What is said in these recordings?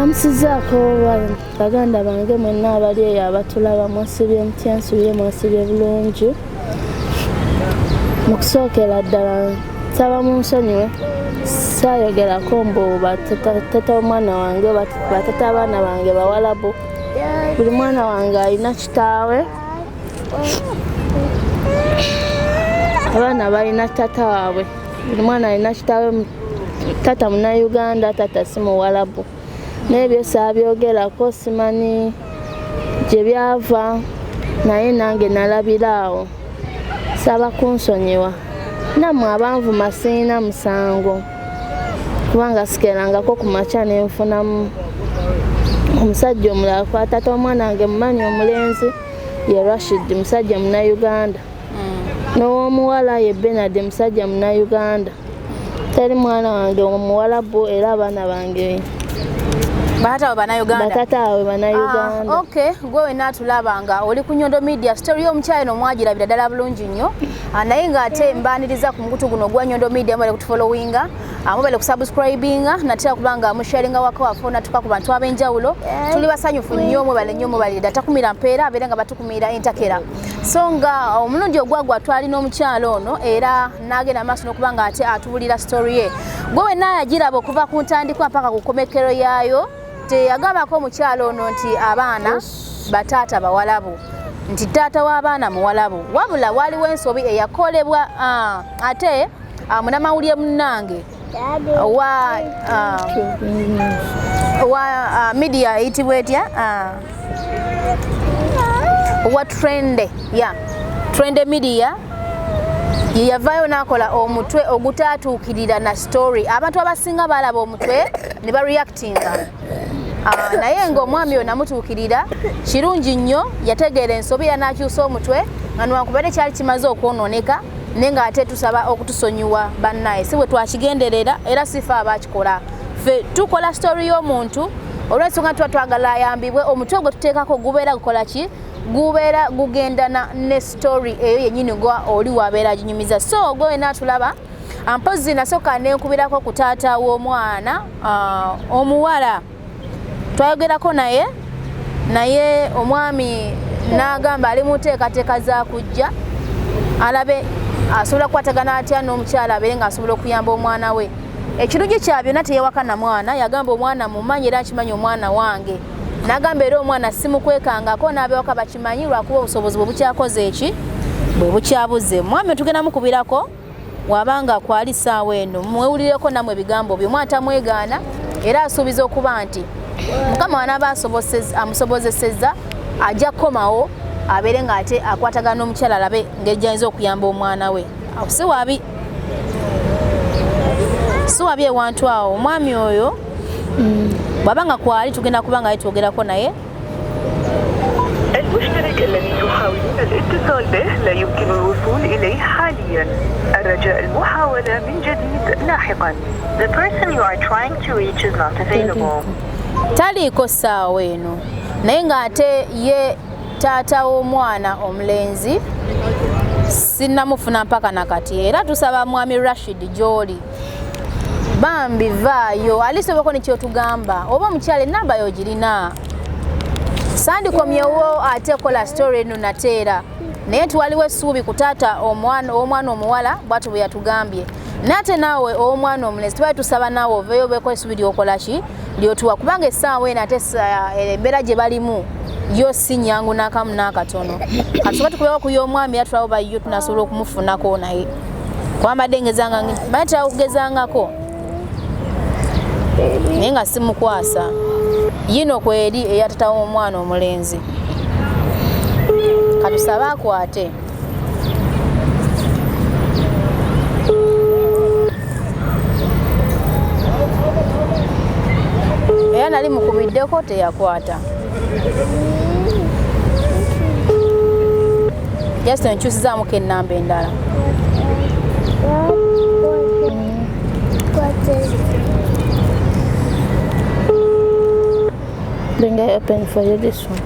namusizaako baganda bange mwenna abali eyo abatulaba mwesibye mutya nsubire mwesibye bulungi mu kusookera ddala nsaba munsonyiwe saayogerako mbu batata omwana wange batata abaana bange bawalabu buli mwana wange alina kitaawe abaana balina tata waabwe buli mwana alina kitaawe tata Munnayuganda tata si Muwarabu n'ebyo saabyogerako simanyi gye byava naye nange nalabiraawo saba kunsonyiwa nammwe abanvuma sirina musango kubanga sikerangako ku makya ne nfunamu omusajja omulala kwatata omwana wange mumanyi omulenzi ye Rashid musajja Munnayuganda n'ow'omuwala ye Benard musajja Munnayuganda teri mwana wange Omuwarabu era abaana bange batata Bannayuganda. Batata Bannayuganda. Okay, gwe natulabanga oli ku Nyondo Media story y'omukyala no mwagirabira ddala bulungi nnyo. Naye ng'ate mbaniriza ku mukutu guno gwa Nyondo Media mbale kutufollowinga, mubale kusubscribinga natera kubanga musharinga wako wafuna tuka ku bantu ab'enjawulo. Tuli basanyufu nnyo mubale data kumira mpeera abeera nga batukumira entakera. So nga omulundi ogwagwa twali n'omukyala ono era nagenda maaso n'okubanga ate atubulira story ye. Gwe nayagiraba okuva ku ntandikwa mpaka ku komekero yaayo. Yagambako omukyalo ono nti abaana batata bawalabu nti tata w'abaana muwalabu wabula waliwo ensobi eyakolebwa ate munamawulire munnange wa media eyitibwa etya wa trende media yeyavaayo n'akola omutwe ogutaatuukirira na story abantu abasinga balaba omutwe ne bareactinga naye ng'omwami ono amutuukirira kirungi nnyo yategeera ensobi yanakyusa omutwe nga newankubadde kyali kimaze okwonooneka naye ng'ate tusaba okutusonyiwa bannaye si bwe twakigenderera era sifa abakikola ffe tukola story y'omuntu olw'ensonga tuba twagala ayambibwe omutwe gwe tuteekako gubeera gukola ki gubeera gugendana ne story eyo yennyini gwa oli wabeera aginyumiza so gwe wena atulaba mpozi nasooka nenkubirako ku taata w'omwana omuwala twayogerako naye omwami n'agamba ali mu nteekateeka za kujja alabe asobola kukwatagana atya n'omukyala abeere ng'asobola okuyamba omwana we ekirungi kya byonna teyewakana mwana yagamba omwana mumanyi era nkimanyi omwana wange n'agamba era omwana simukwekangako n'abewaka bakimanyi lwakuba obusobozi bwe bukyakoze eki bwe bukyabuze mwami tugenda mukubirako wabanga kwali saawa eno mwewulireko namwe ebigambo byo omwana tamwegaana era asuubiza okuba nti mukama wanaaba amusobozesezza ajja kukomawo abeere ng'ate akwatagana n'omukyala alabe ngeri gy'ayinza okuyamba omwana we awo si wabi ewantu awo omwami oyo bw'abanga kwali tugenda kubanga yetwogerako naye المشترك الذي تحاولون الاتصال به لا يمكن الوصول إليه حاليا الرجاء المحاولة من جديد لاحقا The person you are trying to reach is not available taliiko ssaawa eno naye ng'ate ye taata w'omwana omulenzi sinnamufuna mpaka nakati era tusaba mwami Rashid gy'oli bambi vaayo alisobako nekyotugamba oba omukyala enamba yo girina sandikomyewo ate kola story eno nateera naye tuwaliwo essuubi ku taata w'omwana omuwala bwatu bwe yatugambye nate naawe ow'omwana omulenzi tubaye tusaba naawe oveeyo obeeko essuubi lyokola ki lyotuwa kubanga essaawa eno ate embeera gye balimu yo si nyangu n'akamu n'akatono katusobola tukubeeko ku y'omwami yatulawo bayo tunasobola okumufunako naye kwambadde ngezanga batera okugezangako naye nga simukwasa yino kweri eyatata w'omwana omulenzi katusabe akwate era nali mukubiddeko teyakwata just nkyusizaamuko ennamba endala Bring I open for you this one.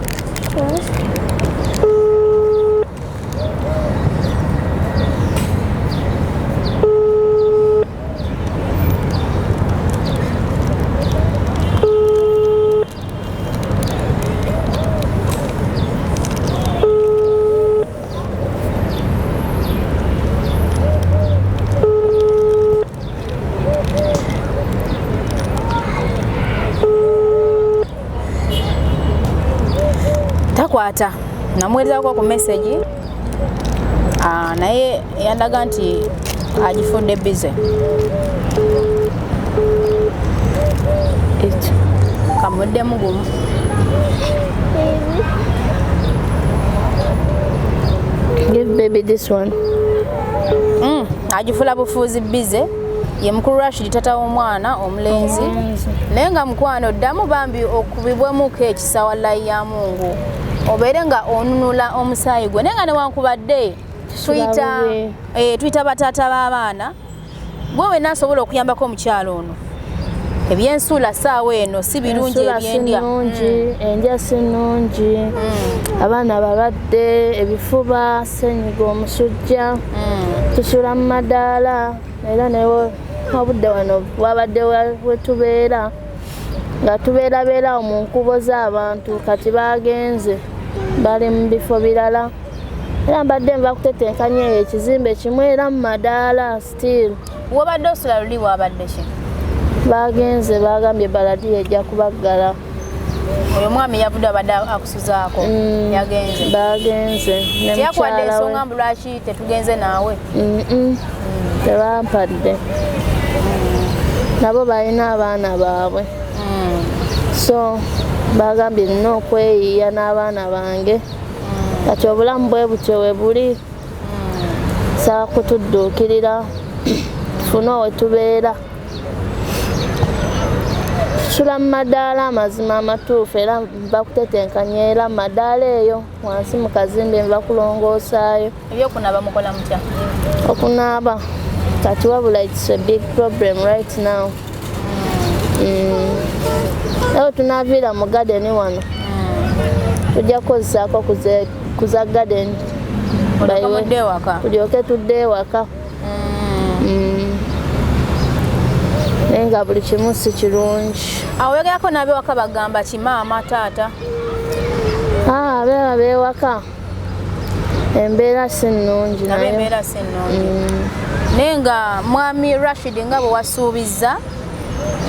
taata namwerezaako ku message naye yandaga nti agifudde bize kamuddemu gumu Give baby this one. Agifula bufuuzi bize ye mukulu Rashid tata w'omwana omulenzi naye nga mukwano ddamu bambi okubibwemuko ekisawa layi ya Mungu obeere nga onunula omusaayi gwe naye nga newankubadde tuyita bataata b'abaana gwe wenna asobola okuyambako omukyalo ono ebyensuula saawa eno si birungi ebyendya endya si nnungi abaana balwadde ebifuba ssenyiga omusujja tusula mu madaala era newo obudde wano wabadde wetubeera nga tubeerabeerawo mu nkubo z'abantu kati bagenze bali mu bifo birala era mbadde nva kutetenkanya eyo ekizimbe kimu era mu madaala still wabadde osula luli wabadde ki bagenze bagambye baladiyo ejja kubaggala oyo mwami yavudde abadde akusuzaako yagenze bagenze teyakwadde ensonga mbu lwaki tetugenze naawe tebampadde nabo balina abaana baabwe so bagambye nina okweyiiya n'abaana bange kati obulamu bwe butyo we buli saa kutudduukirira tufune we tubeera tusula mu madaala amazima amatuufu era bakutetenkanya era mu madaala eyo wansi mu kazimbe bakulongoosaayo ebyokunaaba mukola mutya okunaaba kati wabula it's a big problem right now eyo tunaaviira mu gadeni wano tujja kukozesaako kuza gadeni tulyoke tudde ewaka naye nga buli kimu si kirungi awo oyogerako n'abewaka bagamba kimaama taata abeera beewaka embeera si nnungi embeera si nnungi naye nga mwami Rashid nga bwe wasuubiza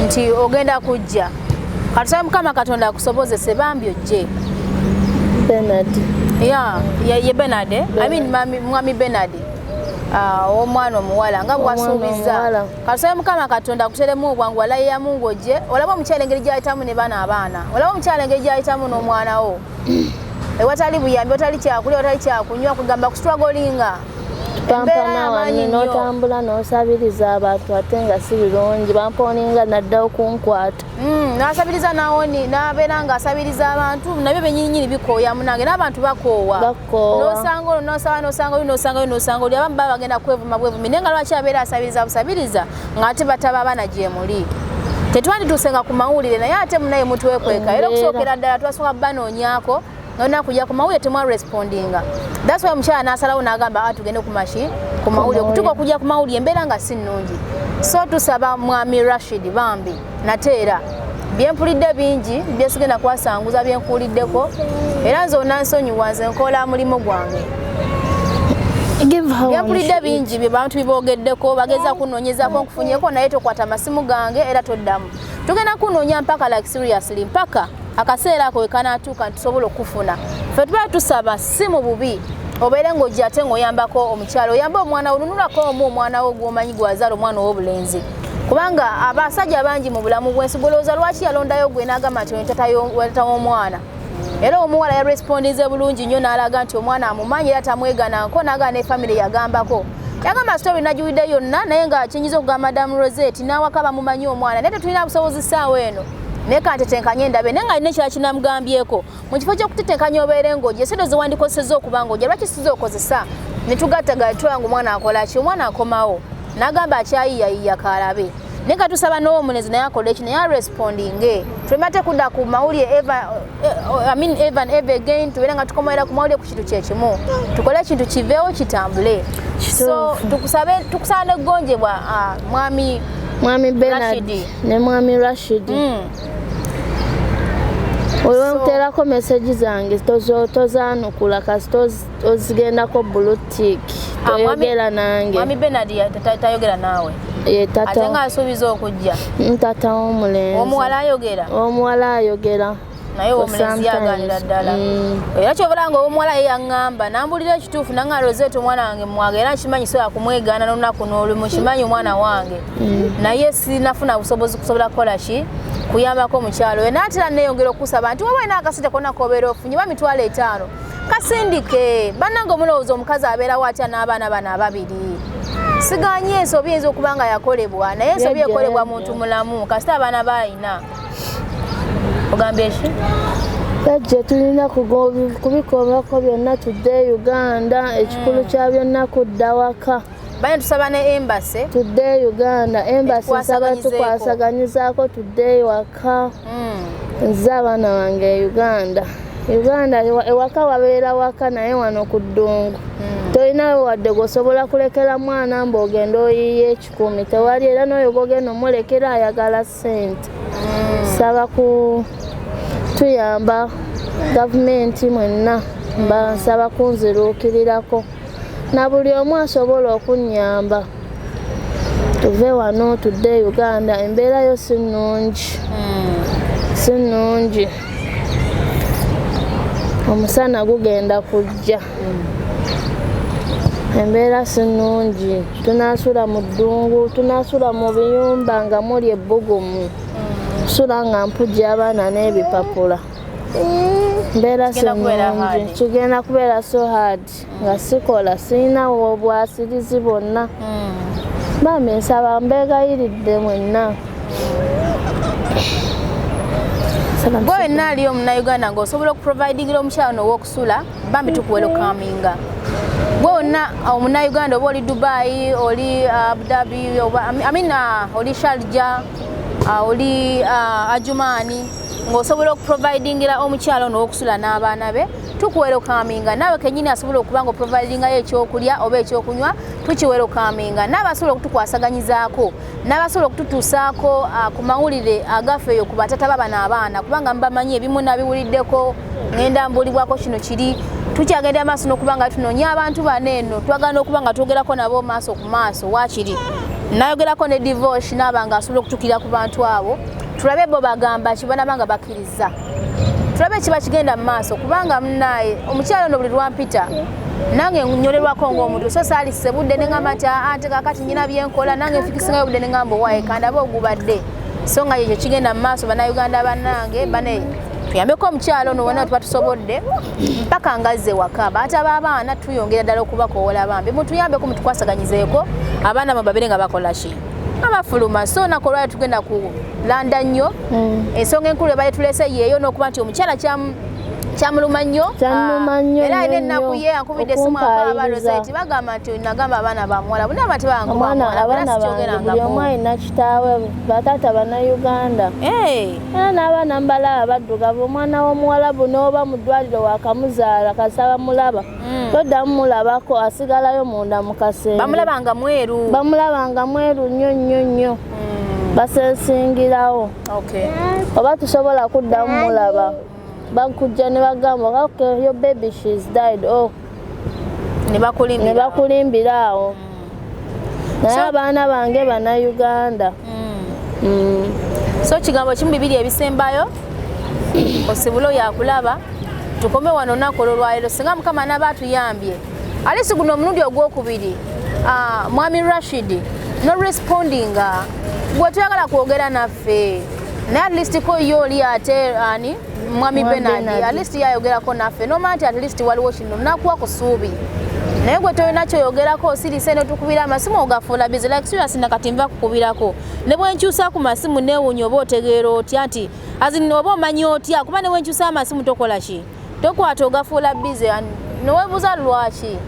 nti ogenda kujja katusabe Mukama Katonda akusobozese bambi ojje Bernard ye Bernard I mean mwami Bernard omwana omuwala nga bwasuubiza katusabe Mukama Katonda akuteremu obwangu walayi ya Mungu ojje olaba omukyala engeri gyayitamu ne bana abaana olaba omukyala engeri gyayitamu n'omwana wo ewatali buyambi otali kyakulya otali kyakunywa kugamba kustruggolinga pampana wano n'otambula n'osabiriza abantu ate nga si birungi bamponinga naddawo kunkwata n'asabiriza nawoni n'abeera nga asabiriza abantu nabyo bennyininyini bikooya munange n'abantu bakoowa n'osanga olwo n'osanga oli abamu baba bagenda kwevuma bwevumi naye nga lwaki abeera asabiriza busabiriza ng'ate bataba abaana gye muli tetwandituusenga ku mawulire naye ate munaye mutwekweka era okusookera ddala twasooka banoonyaako nona kujja ku mawulire temwa respondinga that's why omukyala n'asalawo n'agamba tugende ku mawulire okutuuka okujja ku mawulire embeera nga si nnungi so tusaba mwami Rashid bambi nateera byempulidde bingi byesigenda kwasanguza byenkuuliddeko era nze onansonyiwa nze nkola mulimu gwange byempulidde bingi bye bantu biboogeddeko bageza kunoonyezako nkufunyeko naye tokwata masimu gange era toddamu tugenda kunoonya mpaka like seriously mpaka akaseera ako wekanatuuka ntusobola okufuna ffe tuba tusaba si mu bubi obeere ng'ojja ate ng'oyambako omukyalo oyambe omwana olunulako omu omwana wo gw'omanyi gwazaala omwana ow'obulenzi kubanga abasajja bangi mu bulamu bwensi golowooza lwaki yalondayo gwe n'agamba nti wetata w'omwana era omuwala yarespondize bulungi nnyo n'alaga nti omwana amumanyi era tamwegananko n'agamba ne famire yagambako yagamba story nagiwulidde yonna naye nga kinyiza okugamba Madamu Rozet n'awaka bamumanyi omwana naye tetulina busobozi ssaawa eno naye kantetenkanye ndabe naye nga alina ekirala kinamugambyeko mu kifo ky'okutetenkanya obeere ng'ojja esedo ze wandikozesezza okuba ng'ojja lwaki siza okozesa ne tugattagala twanga omwana akola ki omwana akomawo n'agamba akyayiyayiya kaalabe naye nga tusaba n'owomunezi naye akola eki naye arespondinge twemate kudda ku mawulire evan eve again tubeere nga tukomerera ku mawulire ku kintu kyekimu tukole ekintu kiveewo kitambule so tukusaba neggonjebwa mwami Bernard ne mwami Rashid olwokuteerako meseji zange tozaanukula kasi ozigendako bulutik toyogera nange mwami Bernard tayogera naawe ate nga asuubiza okujja ntata w'omulenzi omuwala ayogera omuwala ayogera naye omulenzi yaganira ddala era kyobalanga omuwala ye yaŋŋamba nambulira ekituufu nanga Rozet omwana wange mwaga era nkimanyi sobola kumwegaana n'olunaku n'olumu kimanyi omwana wange naye sinafuna busobozi kusobola kukola ki kuyambako omukyalo we naatera neeyongera okusaba nti woba ina akasente konna k'obeera ofunye ba 5,000 kasindike bannange omulowooza omukazi abeerawo atya n'abaana bano ababiri siganye ensobi eyinza okuba nga yakolebwa naye ensobi ekolebwa muntu mulamu kasita abaana balina ogambye ki Kajja tulina kubikomako byonna tudde Uganda ekikulu kya byonna kudda waka bane tusaba ne embassy tudde Uganda embassy nsaba tukwasaganyizaako tudde waka nze abaana wange Uganda ewaka wabeera waka naye wano ku ddungu tolinawe wadde gwosobola kulekera mwana mb'ogenda oyiye 10 tewali era n'oyo gogenda omulekera ayagala ssente saba ku tuyamba gavumenti mwenna nsaba kunziruukirirako na buli omu asobola okunnyamba tuve wano tudde Uganda embeera yo si nnungi omusana gugenda kujja embeera si nnungi tunaasula mu ddungu tunaasula mu biyumba nga muli ebbugumu kusula nga mpujja abaana n'ebipapula mbeera si nnungi kigenda kubeera so hard nga sikola sirina obwasirizi bwonna bambi nsaba mbeegayiridde mwenna gwe wenna ali omunauganda ng'osobola okuprovidingira omukyalo n'ow'okusula bambi tukuwelokaminga gwe wonna omunauganda oba oli Dubai oli Abu Dhabi oli Sharjah oli Ajumani ng'osobola okuprovidingira omukyalo n'ow'okusula n'abaana be tukuwelokaminga naawe kennyini asobola okuba nga oprovidingayo ekyokulya oba ekyokunywa tukiwelokaminga n'abasobola okutukwasaganyizaako n'abasobola okututuusaako ku mawulire agaffe eyo ku batata babano abaana kubanga mubamanyi ebimu nabiwuliddeko ngenda mbulibwako kino kiri tukyagenda maaso n'okuba nga tunoonya abantu bano eno twagala n'okuba nga twogerako nabo maaso ku maaso waakiri nayogerako ne divorce n'aba nga asobola okutukira ku bantu abo tulabe bo bagamba kibonaba nga bakkiriza tulabe kiba kigenda mu maaso kubanga munaye omukyalo ono buli lwampita nange nyolerwako ng'omuntu so saalise budde ne ngamba nti ante kakati nyina byenkola nange nfikisingayo budde ne ngamba owaaye kandaba ogubadde so nga ekyo kigenda mu maaso bannayuganda bannange bane tuyambeko omukyalo ono wonna tuba tusobodde mpaka ngazze waka baata b'abaana tuyongera ddala okubakoowola bambi mutuyambeko mutukwasaganyizeeko abaana mwe babeere nga bakola ki abafuluma so nakolwayo tugenda kulanda nnyo ensonga enkulu ebaye tulese yeeyo n'okuba nti omukyala kyamuluma nnyo era alina ennaku ye ankubidde essimu akaaba Rozet bagamba nti nagamba abaana bamuwala bunaba buli omu alina kitaawe bataata bannayuganda era n'abaana mubalaba baddugavu omwana w'omuwarabu n'oba mu ddwaliro wakamuzaala kasaba mulaba toddamu mulabako asigalayo munda mu kasenge bamulabanga mweru nnyo basensingirawo oba tusobola kuddamu mulaba bakujja ne bagamba okay your baby she's died ne bakulimbira awo naye abaana bange bannayuganda so kigambo kimu bibiri ebisembayo osibule yakulaba tukome wano olunaku olwaliro singa mukama n'abaatuyambye alisi guno omulundi ogwokubiri mwami Rashid no respondinga gwe tuyagala kwogera naffe naye at least ko yo oli ate ani mwami Benard at least yayogerako naffe noma nti at least waliwo kino nakuwa ku ssuubi naye gwe tolina kyoyogerako osirise ne tukubira amasimu ogafuula bizi like serious nakati nva kukubirako ne bwenkyusa ku masimu neewunya oba otegeera otya nti azini oba omanyi otya kuba ne bwenkyusa amasimu tokola ki tokwata ogafuula bizi neweebuuza lwaki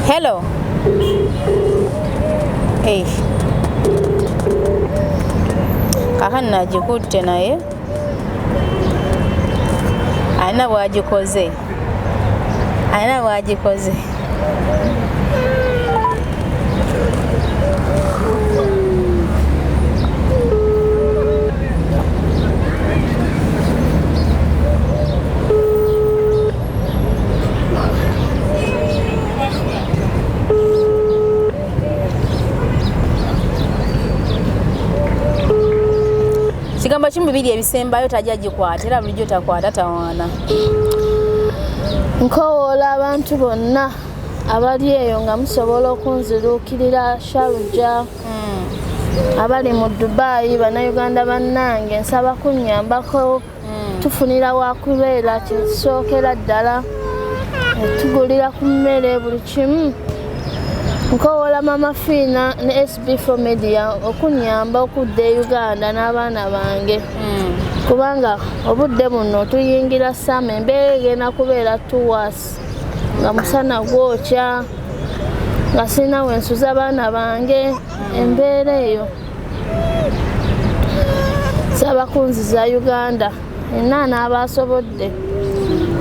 hello hey kakani nagikutte naye alina bwagikoze Bigambo kimu bibiri ebisembayo tajja gikwata era bulijjo takwata tawaana. Nkowoola abantu bonna abali eyo nga musobola okunziruukirira Sharujah abali mu Dubai bannayuganda bannange nsaba kunyambako tufunira wakubeera kisookera ddala tugulira ku mmere buli kimu. Nkowoola Mama Fiina ne SB4 Media okunyamba okudda e Uganda n'abaana bange kubanga obudde buno tuyingira sama embeera egenda kubeera tuwas nga musana gwokya nga sirina wensuza abaana bange embeera eyo nsaba kunziza Uganda enna n'abasobodde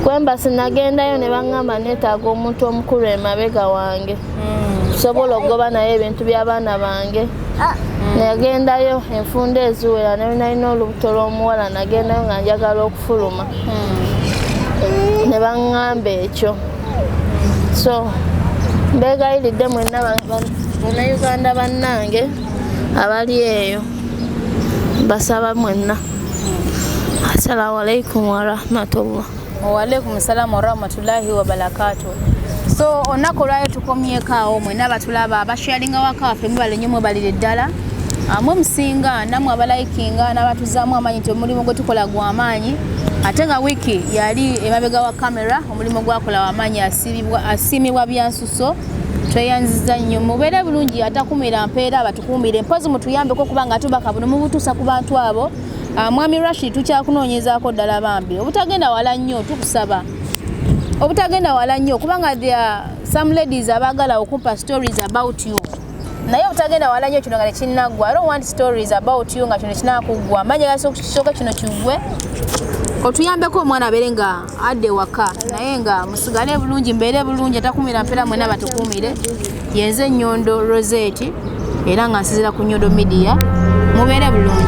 kwembasi nagendayo ne baŋŋamba neetaaga omuntu omukulu emabega wange sobola okugoba naye ebintu by'abaana bange nagendayo enfunda eziwera nalina olubuto lw'omuwala nagendayo nga njagala okufuluma ne baŋŋamba ekyo so mbeegayiridde mwenna bannayuganda bannange abali eyo basaba mwenna. Assalamu alaikum warahmatullah. Waalaikum salaam warahmatullahi wabarakatuh. So olunaku olwayo tukomyeko awo mwenna batulaba abasharinga waka waffe mubale nnyo mwebalire ddala mwe musinga nammwe abalayikinga n'abatuzaamu amaanyi nti omulimu gwe tukola gw'amaanyi ate nga wiiki yali emabega wa kamera omulimu gwakola w'amaanyi asiimibwa byansuso tweyanziza nnyo mubeere bulungi atakumira mpeera batukuumire mpozi mutuyambeko kubanga tubaka buno mubutuusa ku bantu abo. Mwami Rashid tukyakunoonyezaako ddala bambi obutagenda wala nnyo tukusaba obutagenda wala nnyo kubanga there are some ladies abaagala okumpa stories about you naye obutagenda wala nnyo kino nga tekinnaggwa. I don't want stories about you nga kino kinaakuggwa amanya gasooka kino kiggwe otuyambeko omwana abeere nga adde waka naye nga musigale bulungi mbeere bulungi atakumira mpeera mwenna batukuumire. Yenze Nyondo Rozet era nga nsizira ku Nyondo Media mubeere bulungi.